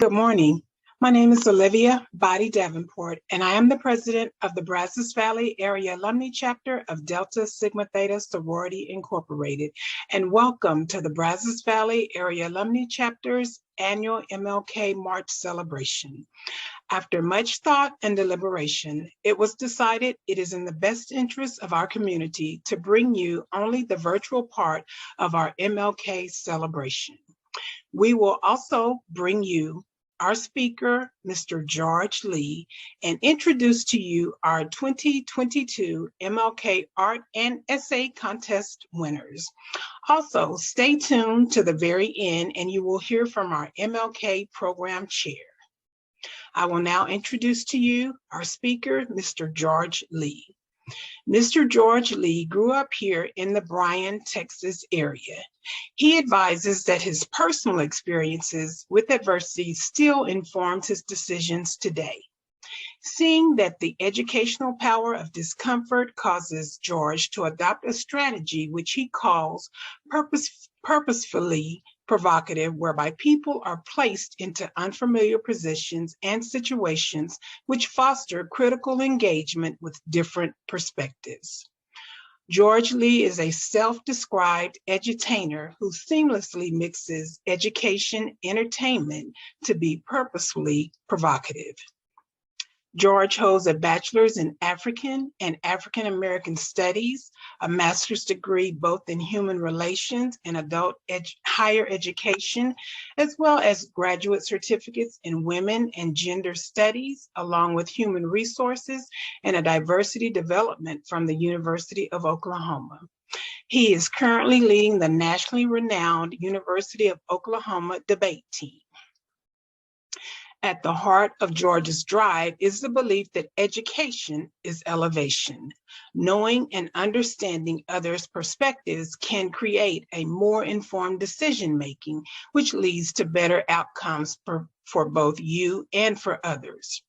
Good morning. My name is Olivia Body Davenport, and I am the president of the Brazos Valley Area Alumni Chapter of Delta Sigma Theta Sorority Incorporated. And welcome to the Brazos Valley Area Alumni Chapter's annual MLK March celebration. After much thought and deliberation, it was decided it is in the best interest of our community to bring you only the virtual part of our MLK celebration. We will also bring you our speaker, Mr. George Lee, and introduce to you our 2022 MLK Art and Essay Contest winners. Also, stay tuned to the very end and you will hear from our MLK program chair. I will now introduce to you our speaker, Mr. George Lee. Mr. George Lee grew up here in the Bryan, Texas area. He advises that his personal experiences with adversity still informs his decisions today. Seeing that the educational power of discomfort causes George to adopt a strategy which he calls purposefully provocative, whereby people are placed into unfamiliar positions and situations which foster critical engagement with different perspectives. George Lee is a self-described edutainer who seamlessly mixes education, entertainment to be purposefully provocative. George holds a bachelor's in African and African American studies, a master's degree both in human relations and adult higher education, as well as graduate certificates in women and gender studies, along with human resources and a diversity development from the University of Oklahoma. He is currently leading the nationally renowned University of Oklahoma debate team. At the heart of George's drive is the belief that education is elevation. Knowing and understanding others' perspectives can create a more informed decision-making, which leads to better outcomes for both you and for others.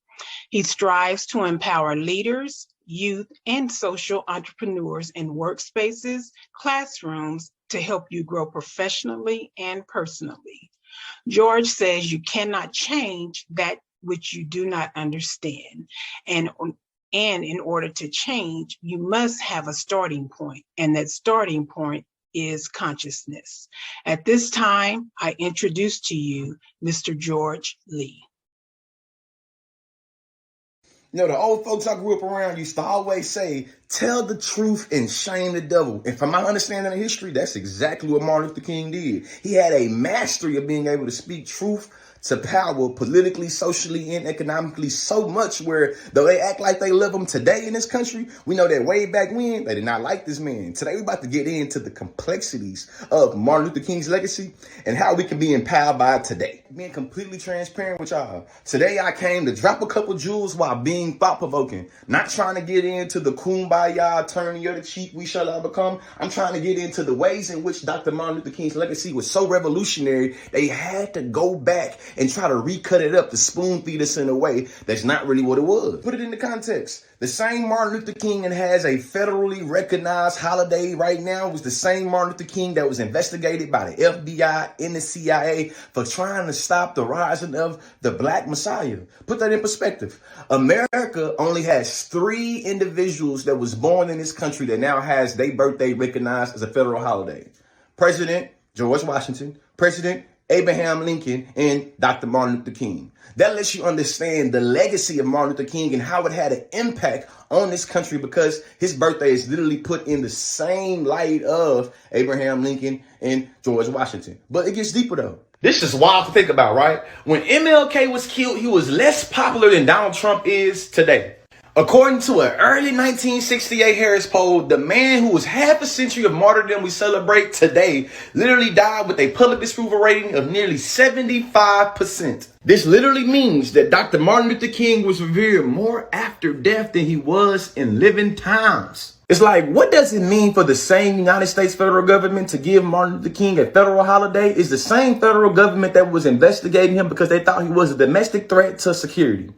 He strives to empower leaders, youth, and social entrepreneurs in workspaces, classrooms to help you grow professionally and personally. George says you cannot change that which you do not understand. And in order to change, you must have a starting point. And that starting point is consciousness. At this time, I introduce to you Mr. George Lee. You know, the old folks I grew up around used to always say, tell the truth and shame the devil. And from my understanding of history, that's exactly what Martin Luther King did. He had a mastery of being able to speak truth to power politically, socially, and economically so much where though they act like they love him today in this country, we know that way back when they did not like this man. Today we're about to get into the complexities of Martin Luther King's legacy and how we can be empowered by it today. Being completely transparent with y'all, today I came to drop a couple jewels while being thought-provoking, not trying to get into the kumbaya, turn the other cheek, we shall all become. I'm trying to get into the ways in which Dr. Martin Luther King's legacy was so revolutionary, they had to go back and try to recut it up to spoon feed us in a way that's not really what it was. Put it into context. The same Martin Luther King that has a federally recognized holiday right now was the same Martin Luther King that was investigated by the FBI and the CIA for trying to stop the rising of the Black Messiah. Put that in perspective. America only has 3 individuals that was born in this country that now has their birthday recognized as a federal holiday. President George Washington, President Abraham Lincoln, and Dr. Martin Luther King. That lets you understand the legacy of Martin Luther King and how it had an impact on this country because his birthday is literally put in the same light of Abraham Lincoln and George Washington. But it gets deeper though. This is wild to think about, right? When MLK was killed, he was less popular than Donald Trump is today. According to an early 1968 Harris poll, the man who was half a century of martyrdom we celebrate today literally died with a public disapproval rating of nearly 75%. This literally means that Dr. Martin Luther King was revered more after death than he was in living times. It's like, what does it mean for the same United States federal government to give Martin Luther King a federal holiday? It's the same federal government that was investigating him because they thought he was a domestic threat to security.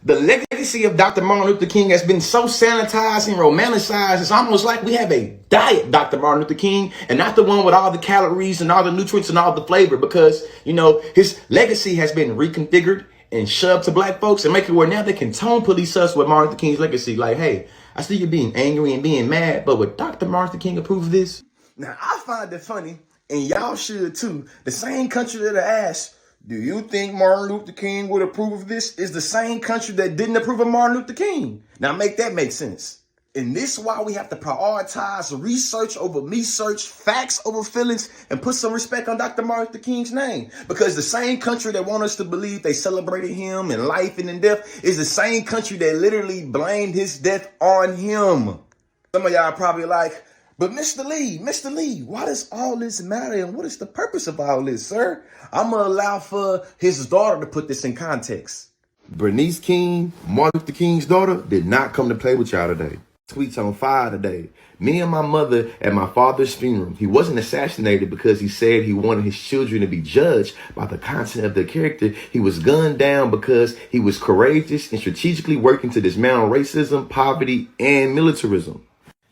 The legacy of Dr. Martin Luther King has been so sanitized and romanticized. It's almost like we have a diet Dr. Martin Luther King and not the one with all the calories and all the nutrients and all the flavor, because, you know, his legacy has been reconfigured and shoved to black folks and make it where now they can tone police us with Martin Luther King's legacy. Like, hey, I see you being angry and being mad, but would Dr. Martin Luther King approve of this? Now, I find it funny, and y'all should too. The same country that asked, do you think Martin Luther King would approve of this, is the same country that didn't approve of Martin Luther King. Now make that make sense. And this is why we have to prioritize research over me search, facts over feelings, and put some respect on Dr. Martin Luther King's name. Because the same country that want us to believe they celebrated him in life and in death is the same country that literally blamed his death on him. Some of y'all probably like, but Mr. Lee, why does all this matter and what is the purpose of all this, sir? I'm going to allow for his daughter to put this in context. Bernice King, Martin Luther King's daughter, did not come to play with y'all today. Tweets on fire today. Me and my mother at my father's funeral. He wasn't assassinated because he said he wanted his children to be judged by the content of their character. He was gunned down because he was courageous and strategically working to dismantle racism, poverty, and militarism.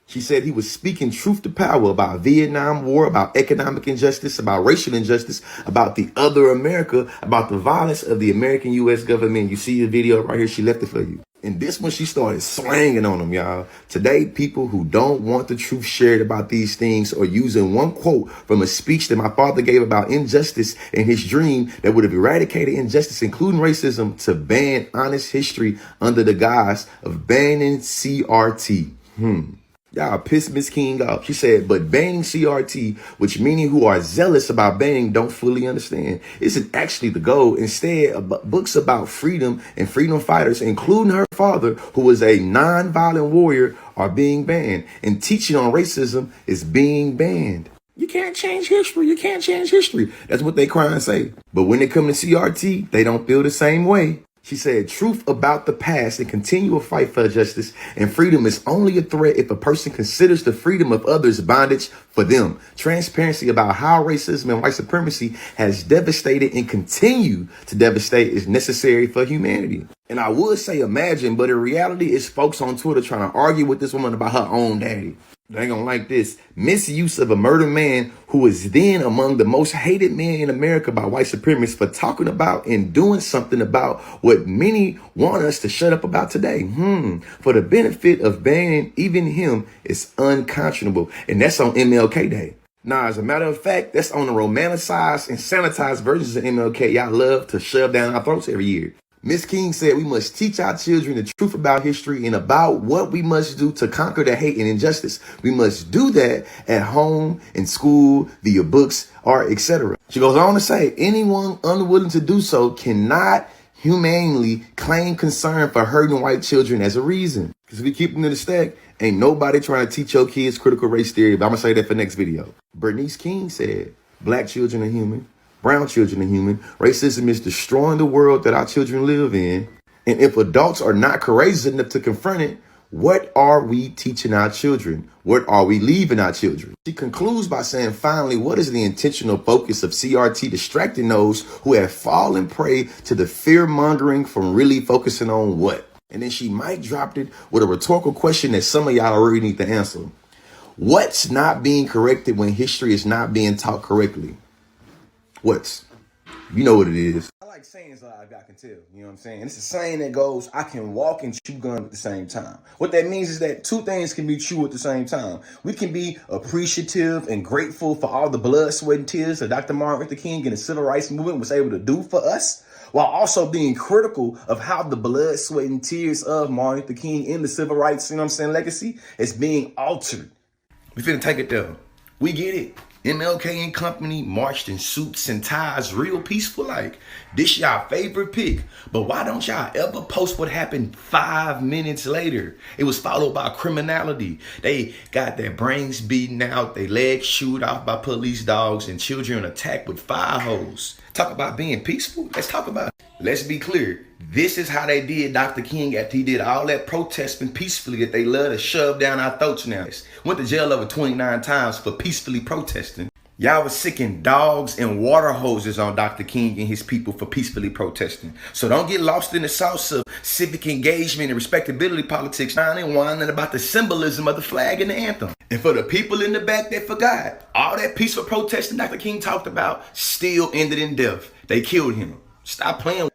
She said he was speaking truth to power about Vietnam War, about economic injustice, about racial injustice, about the other America, about the violence of the American U.S. government. You see the video right here. She left it for you. And this one, she started slanging on them, y'all. Today, people who don't want the truth shared about these things are using one quote from a speech that my father gave about injustice and his dream that would have eradicated injustice, including racism, to ban honest history under the guise of banning CRT. Y'all pissed Miss King off. She said, but banning CRT, which many who are zealous about banning don't fully understand, isn't actually the goal. Instead, books about freedom and freedom fighters, including her father, who was a non-violent warrior, are being banned. And teaching on racism is being banned. You can't change history. You can't change history. That's what they cry and say. But when it comes to CRT, they don't feel the same way. She said, truth about the past and continue a fight for justice and freedom is only a threat if a person considers the freedom of others bondage for them. Transparency about how racism and white supremacy has devastated and continue to devastate is necessary for humanity. And I would say imagine, but in reality, it's folks on Twitter trying to argue with this woman about her own daddy. They ain't gonna like this. Misuse of a murdered man who was then among the most hated men in America by white supremacists for talking about and doing something about what many want us to shut up about today. For the benefit of banning even him is unconscionable. And that's on MLK Day. Now, as a matter of fact, that's on the romanticized and sanitized versions of MLK y'all love to shove down our throats every year. Miss King said we must teach our children the truth about history and about what we must do to conquer the hate and injustice. We must do that at home, in school, via books, art, etc. She goes on to say anyone unwilling to do so cannot humanely claim concern for hurting white children as a reason. Because if we keep them to the stack, ain't nobody trying to teach your kids critical race theory. But I'm going to say that for next video. Bernice King said black children are human. Brown children are human. Racism is destroying the world that our children live in. And if adults are not courageous enough to confront it, what are we teaching our children? What are we leaving our children? She concludes by saying, finally, what is the intentional focus of CRT distracting those who have fallen prey to the fear mongering from really focusing on what? And then she might drop it with a rhetorical question that some of y'all already need to answer. What's not being corrected when history is not being taught correctly? What's? You know what it is. I like sayings like I can tell, you know what I'm saying? It's a saying that goes, I can walk and chew gum at the same time. What that means is that two things can be true at the same time. We can be appreciative and grateful for all the blood, sweat, and tears that Dr. Martin Luther King and the civil rights movement was able to do for us, while also being critical of how the blood, sweat, and tears of Martin Luther King in the civil rights, you know what I'm saying, legacy is being altered. We finna take it down. We get it. MLK and company marched in suits and ties, real peaceful like. This y'all favorite pick. But why don't y'all ever post what happened 5 minutes later? It was followed by criminality. They got their brains beaten out, their legs chewed off by police dogs, and children attacked with fire hose. Talk about being peaceful? Let's talk about it. Let's be clear. This is how they did Dr. King after he did all that protesting peacefully that they love to shove down our throats now. Went to jail over 29 times for peacefully protesting. Y'all was sicking dogs and water hoses on Dr. King and his people for peacefully protesting. So don't get lost in the sauce of civic engagement and respectability politics, and whining about the symbolism of the flag and the anthem. And for the people in the back that forgot, all that peaceful protesting Dr. King talked about still ended in death. They killed him. Stop playing.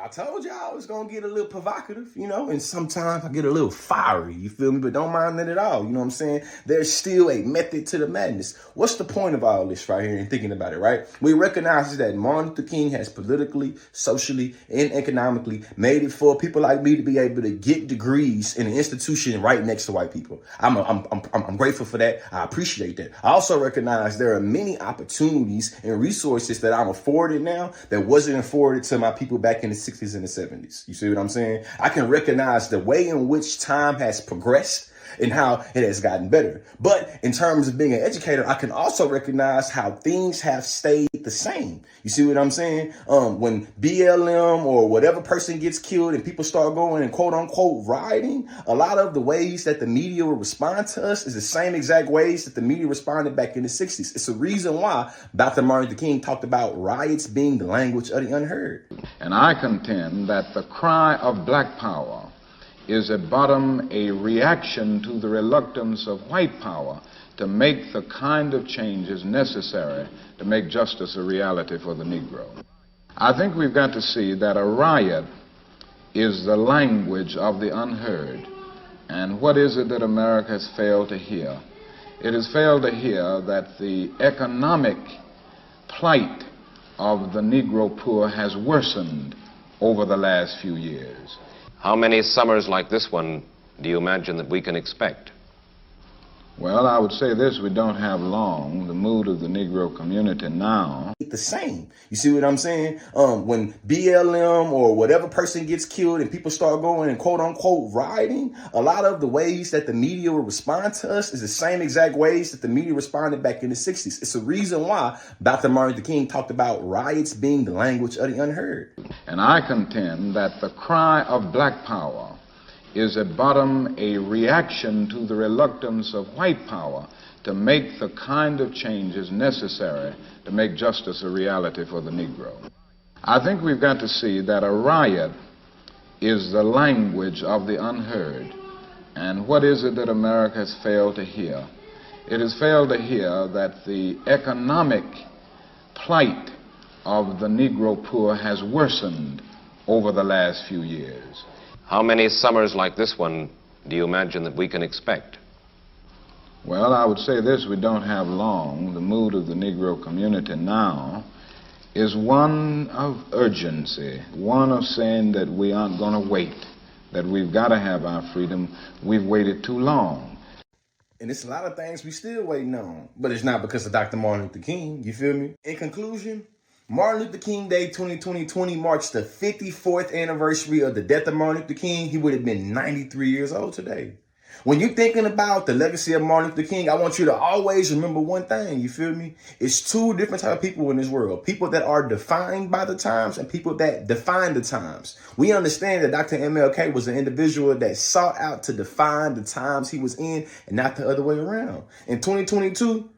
I told y'all I was going to get a little provocative, and sometimes I get a little fiery, you feel me? But don't mind that at all, you know what I'm saying? There's still a method to the madness. What's the point of all this right here and thinking about it, right? We recognize that Martin Luther King has politically, socially, and economically made it for people like me to be able to get degrees in an institution right next to white people. I'm grateful for that. I appreciate that. I also recognize there are many opportunities and resources that I'm afforded now that wasn't afforded to my people back in the 60s and the 70s. You see what I'm saying? I can recognize the way in which time has progressed and how it has gotten better. But in terms of being an educator, I can also recognize how things have stayed the same. You see what I'm saying? When BLM or whatever person gets killed and people start going and quote unquote rioting, a lot of the ways that the media will respond to us is the same exact ways that the media responded back in the 60s. It's a reason why Dr. Martin Luther King talked about riots being the language of the unheard. And I contend that the cry of black power is at bottom a reaction to the reluctance of white power to make the kind of changes necessary to make justice a reality for the Negro. I think we've got to see that a riot is the language of the unheard. And what is it that America has failed to hear? It has failed to hear that the economic plight of the Negro poor has worsened over the last few years. How many summers like this one do you imagine that we can expect? Well, I would say this: we don't have long. The mood of the Negro community now the same. You see what I'm saying? When BLM or whatever person gets killed and people start going and quote unquote rioting, a lot of the ways that the media will respond to us is the same exact ways that the media responded back in the 60s. It's a reason why Dr. Martin Luther King talked about riots being the language of the unheard. And I contend that the cry of black power is at bottom a reaction to the reluctance of white power to make the kind of changes necessary to make justice a reality for the Negro. I think we've got to see that a riot is the language of the unheard. And what is it that America has failed to hear? It has failed to hear that the economic plight of the Negro poor has worsened over the last few years. How many summers like this one do you imagine that we can expect? Well, I would say this: we don't have long. The mood of the Negro community now is one of urgency, one of saying that we aren't going to wait, that we've got to have our freedom. We've waited too long. And it's a lot of things we still waiting on, but it's not because of Dr. Martin Luther King, you feel me? In conclusion, Martin Luther King Day 2020 marks the 54th anniversary of the death of Martin Luther King. He would have been 93 years old today. When you're thinking about the legacy of Martin Luther King, I want you to always remember one thing, you feel me? It's two different types of people in this world. People that are defined by the times and people that define the times. We understand that Dr. MLK was an individual that sought out to define the times he was in and not the other way around. In 2022,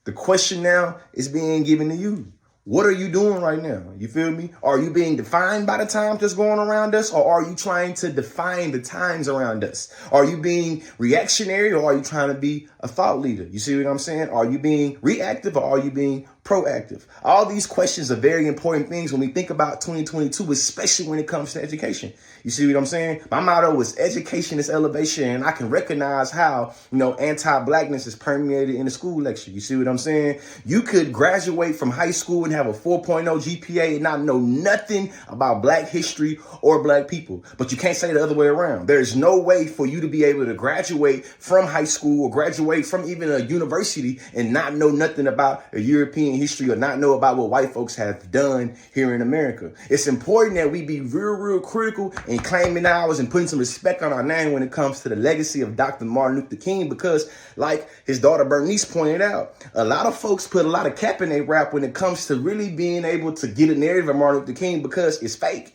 the question now is being given to you. What are you doing right now? You feel me? Are you being defined by the times that's going around us, or are you trying to define the times around us? Are you being reactionary, or are you trying to be a thought leader? You see what I'm saying? Are you being reactive, or are you being proactive? All these questions are very important things when we think about 2022, especially when it comes to education. You see what I'm saying? My motto is education is elevation, and I can recognize how, anti-blackness is permeated in the school lecture. You see what I'm saying? You could graduate from high school and have a 4.0 GPA and not know nothing about black history or black people, but you can't say the other way around. There's no way for you to be able to graduate from high school or graduate from even a university and not know nothing about a European history or not know about what white folks have done here in America. It's important that we be real critical and claiming ours and putting some respect on our name when it comes to the legacy of Dr. Martin Luther King, because like his daughter Bernice pointed out, a lot of folks put a lot of cap in their rap when it comes to really being able to get a narrative of Martin Luther King because it's fake.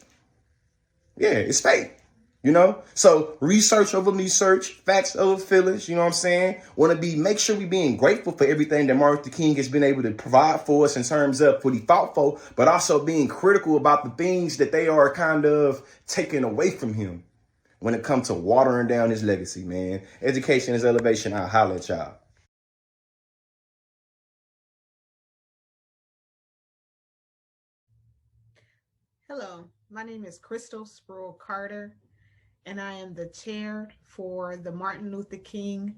Yeah, it's fake. So research over research, facts over feelings, you know what I'm saying? Make sure we being grateful for everything that Martin Luther King has been able to provide for us in terms of what he fought for, but also being critical about the things that they are kind of taking away from him when it comes to watering down his legacy, man. Education is elevation. I'll holler at y'all. Hello, my name is Crystal Sproul Carter, and I am the chair for the Martin Luther King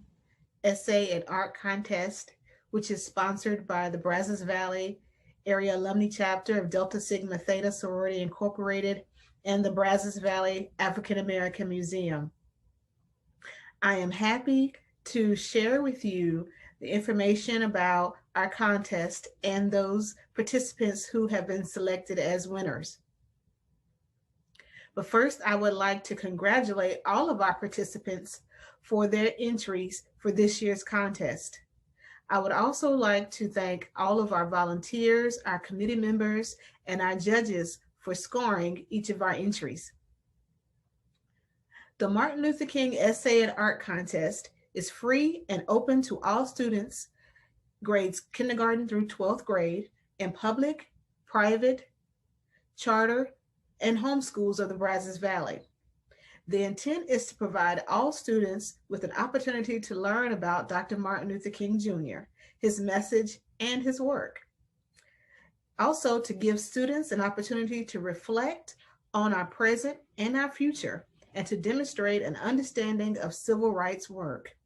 Essay and Art Contest, which is sponsored by the Brazos Valley Area Alumni Chapter of Delta Sigma Theta Sorority Incorporated and the Brazos Valley African American Museum. I am happy to share with you the information about our contest and those participants who have been selected as winners. But first, I would like to congratulate all of our participants for their entries for this year's contest. I would also like to thank all of our volunteers, our committee members, and our judges for scoring each of our entries. The Martin Luther King Essay and Art Contest is free and open to all students, grades kindergarten through 12th grade, in public, private, charter, and homeschools of the Brazos Valley. The intent is to provide all students with an opportunity to learn about Dr. Martin Luther King Jr., his message, and his work. Also, to give students an opportunity to reflect on our present and our future, and to demonstrate an understanding of civil rights work,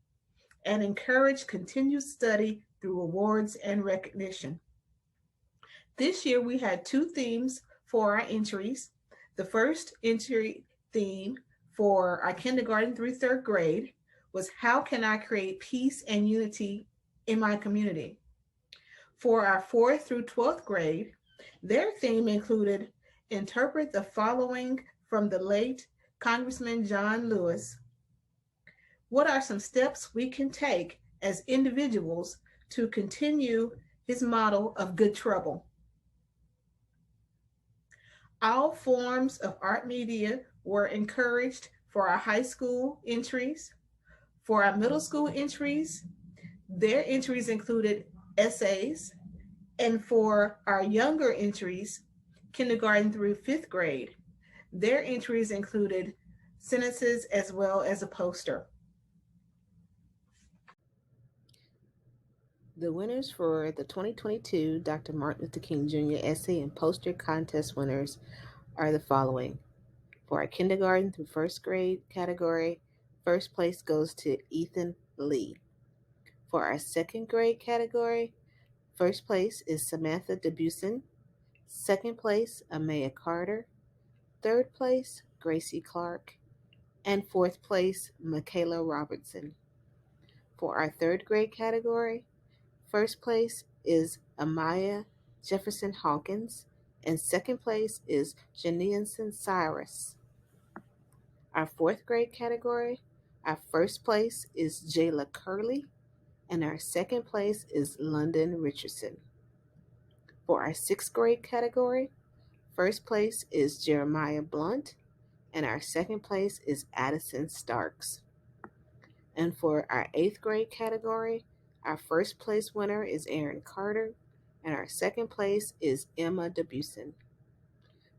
and encourage continued study through awards and recognition. This year, we had two themes for our entries. The first entry theme for our kindergarten through 3rd grade was, how can I create peace and unity in my community? For our 4th through 12th grade, their theme included, interpret the following from the late Congressman John Lewis. What are some steps we can take as individuals to continue his model of good trouble? All forms of art media were encouraged for our high school entries. For our middle school entries, their entries included essays. And for our younger entries, kindergarten through 5th grade, their entries included sentences as well as a poster. The winners for the 2022 Dr. Martin Luther King Jr. Essay and Poster Contest winners are the following. For our kindergarten through 1st grade category, first place goes to Ethan Lee. For our 2nd grade category, first place is Samantha Debuson. 2nd place, Amaya Carter. 3rd place, Gracie Clark. And 4th place, Michaela Robertson. For our 3rd grade category, first place is Amaya Jefferson Hawkins, and 2nd place is Janianson Cyrus. Our 4th grade category, our first place is Jayla Curley, and our 2nd place is London Richardson. For our 6th grade category, first place is Jeremiah Blunt, and our 2nd place is Addison Starks. And for our 8th grade category, our first place winner is Aaron Carter, and our 2nd place is Emma Debuson.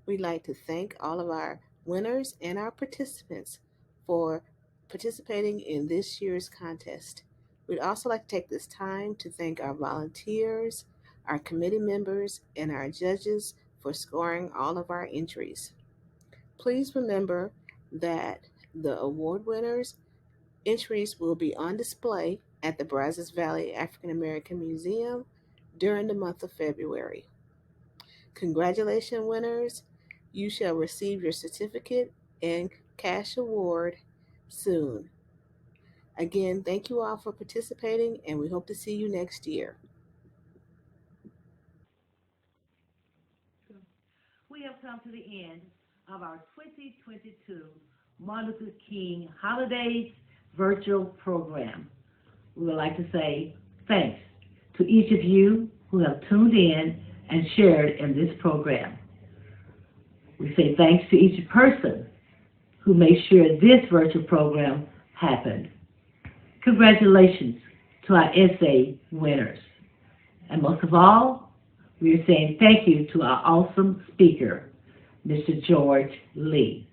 We'd like to thank all of our winners and our participants for participating in this year's contest. We'd also like to take this time to thank our volunteers, our committee members, and our judges for scoring all of our entries. Please remember that the award winners' entries will be on display at the Brazos Valley African American Museum during the month of February. Congratulations, winners. You shall receive your certificate and cash award soon. Again, thank you all for participating, and we hope to see you next year. We have come to the end of our 2022 Martin Luther King Holidays virtual program. We would like to say thanks to each of you who have tuned in and shared in this program. We say thanks to each person who made sure this virtual program happened. Congratulations to our essay winners. And most of all, we are saying thank you to our awesome speaker, Mr. George Lee.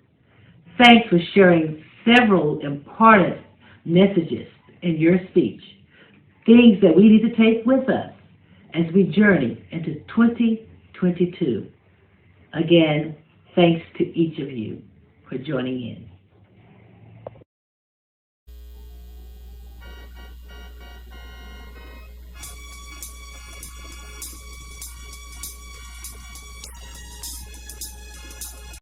Thanks for sharing several important messages in your speech, things that we need to take with us as we journey into 2022. Again, thanks to each of you for joining in.